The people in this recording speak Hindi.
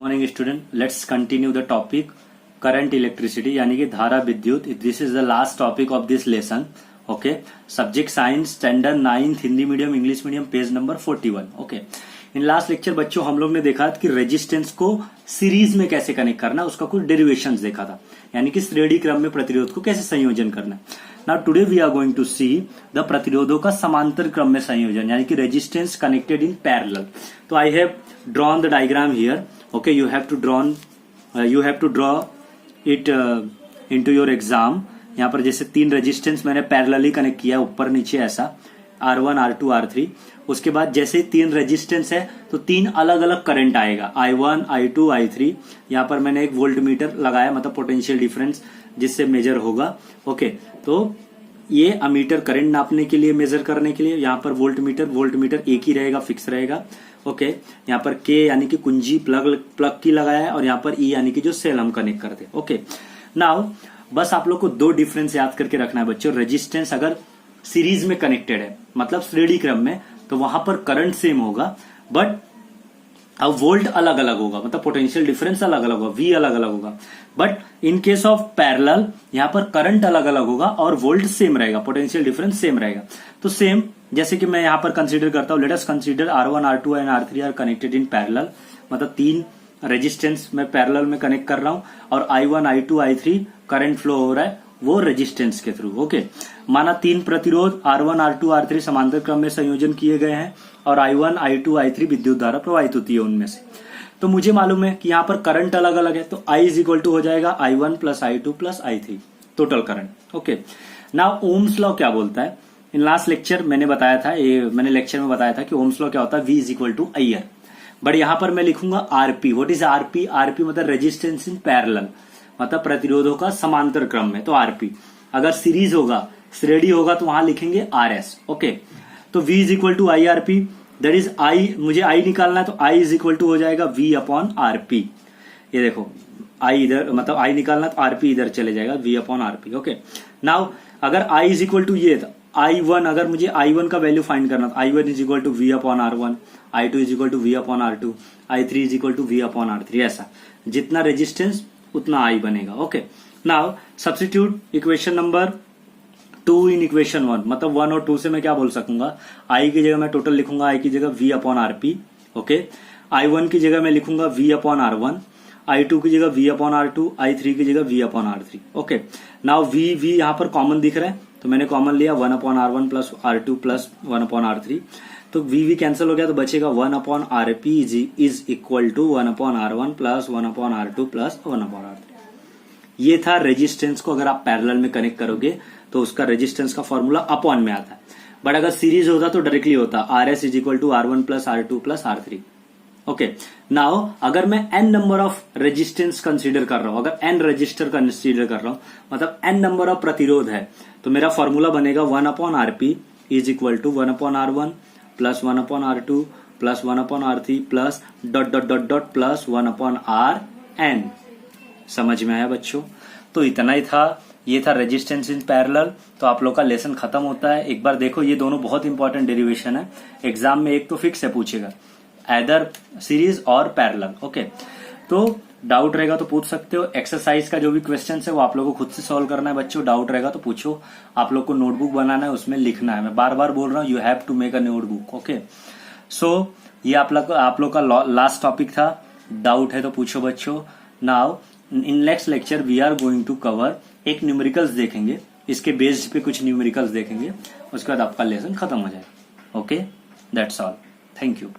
Morning student, let's continue the topic current electricity यानी कि धारा विद्युत. This is the last topic of this lesson. Okay, subject science, standard 9th, Hindi medium, English medium, page number 41. Okay, in last lecture बच्चों हम लोग ने देखा कि रेजिस्टेंस को सीरीज में कैसे कनेक्ट करना, उसका कुछ डेरिवेशंस देखा था, यानी कि श्रेणी क्रम में प्रतिरोध को कैसे संयोजन करना. Now today we are going to see the प्रतिरोधों का समांतर क्रम में संयोजन, यानी कि रेजिस्टेंस कनेक्टेड इन पैरेलल. तो I have drawn the diagram here. Okay, you have to draw it into your exam. यहाँ पर जैसे तीन रेजिस्टेंस मैंने पैरेलली कनेक्ट किया ऊपर नीचे ऐसा, R1, R2, R3. उसके बाद जैसे तीन रेजिस्टेंस है तो तीन अलग अलग करंट आएगा, I1, I2, I3. यहाँ पर मैंने एक वोल्ट मीटर लगाया, मतलब पोटेंशियल डिफरेंस जिससे मेजर होगा. ओके, तो ये अमीटर करंट नापने के लिए, मेजर करने के लिए. यहाँ पर वोल्ट मीटर एक ही रहेगा, फिक्स रहेगा. ओके, यहाँ पर के यानी कि कुंजी प्लग की लगाया है, और यहाँ पर ई यानी कि जो सेल हम कनेक्ट करते हैं. ओके, नाउ बस आप लोग को दो डिफरेंस याद करके रखना है बच्चों. रेजिस्टेंस अगर सीरीज में कनेक्टेड है, मतलब श्रेणी क्रम में, तो वहां पर करंट सेम होगा, बट अब वोल्ट अलग अलग होगा, मतलब पोटेंशियल डिफरेंस अलग अलग होगा, वी अलग अलग होगा. But in case of parallel यहाँ पर करंट अलग अलग होगा और वोल्ट सेम रहेगा, पोटेंशियल डिफरेंस सेम रहेगा. तो सेम जैसे कि मैं यहाँ पर कंसीडर करता हूं, let us consider R1, R2 and R3 are connected in parallel, मतलब तीन रेजिस्टेंस मैं पैरेलल में कनेक्ट कर रहा हूं, और I1, I2, I3 current flow हो रहा है वो रेजिस्टेंस के थ्रू. ओके, माना तीन प्रतिरोध R1, R2, R3 समांतर क्रम में संयोजन किए गए हैं, और I1, I2, I3 विद्युत धारा प्रवाहित होती है उनमें से. तो मुझे मालूम है कि यहाँ पर करंट अलग अलग है, तो I इज इक्वल टू हो जाएगा I1 plus I2 plus I3 total current. Okay, now Ohm's law क्या बोलता है? इन लास्ट लेक्चर मैंने बताया था, मैंने लेक्चर में बताया था कि ओम्स लॉ क्या होता है, V is equal to IR. But यहां पर मैं लिखूंगा RP. What is RP? RP मतलब रेजिस्टेंस इन पैरेलल, मतलब प्रतिरोधों का समांतर क्रम में, तो RP. अगर सीरीज होगा, श्रेणी होगा, तो वहां लिखेंगे RS. ओके, तो V is equal to IRP. That is I, मुझे I निकालना है, तो I इज इक्वल टू हो जाएगा V अपॉन RP. ये देखो I इधर, मतलब I निकालना तो RP इधर चले जाएगा, V upon RP. Okay, now अगर I इज इक्वल टू ये था I1, अगर मुझे I1 का वैल्यू फाइंड करना, तो I1 is equal to V upon R1, I2 is equal to V upon R2, I3 is equal to V upon R3. ऐसा जितना रेजिस्टेंस उतना I बनेगा. Okay, now substitute equation number 2 in equation 1, मतलब 1 और 2 से मैं क्या बोल सकूंगा, I की जगह मैं टोटल लिखूंगा, I की जगह V upon RP. Okay, I1 की जगह मैं लिखूंगा V अपॉन R1, I2 की जगह V अपॉन R2, I3 की जगह V upon R3. Okay, now V यहाँ पर कॉमन दिख रहा है, तो मैंने कॉमन लिया 1 upon R1 plus R2 plus 1 upon R3. तो V कैंसिल हो गया, तो बचेगा 1 upon RP is equal to 1 upon R1 plus 1 upon R2 plus 1 upon R3. ये था रेजिस्टेंस को अगर आप पैरेलल में कनेक्ट करोगे तो उसका रेजिस्टेंस का फॉर्मूला अपॉन में आता है. बट अगर सीरीज होता तो डायरेक्टली होता RS is equal to R1 plus R2 plus R3. Okay, now अगर मैं n number of resistance consider कर रहा हूं, अगर n रजिस्टर कंसीडर कर रहा हूं, मतलब n नंबर ऑफ प्रतिरोध है, तो मेरा फॉर्मूला बनेगा 1 upon RP is equal to 1 upon R1 plus 1 upon R2 plus 1 upon R3 plus dot dot dot dot plus 1 upon RN. समझ में आया बच्चों? तो इतना ही था, ये था रेजिस्टेंस इन पैरेलल. तो आप लोग का लेसन खत्म होता है. एक बार देखो, ये दोनों बहुत इंपॉर्टेंट डेरिवेशन है, एग्जाम में एक तो फिक्स है, पूछेगा ऐदर सीरीज और पैरेलल. ओके, तो डाउट रहेगा तो पूछ सकते हो. एक्सरसाइज का जो भी क्वेश्चन है वो आप लोगों को खुद से सॉल्व करना है बच्चों. डाउट रहेगा तो पूछो. आप लोग को नोटबुक बनाना है, उसमें लिखना है. मैं बार बार बोल रहा हूँ, you have to make a notebook. Okay, so ये आप लोग का लास्ट टॉपिक था. डाउट है तो पूछो बच्चों. Now in next lecture we are going to cover एक न्यूमेरिकल्स देखेंगे, इसके बेस्ड पे कुछ न्यूमेरिकल्स देखेंगे, उसके बाद आपका लेसन खत्म हो जाएगा. Okay, that's all. Thank you.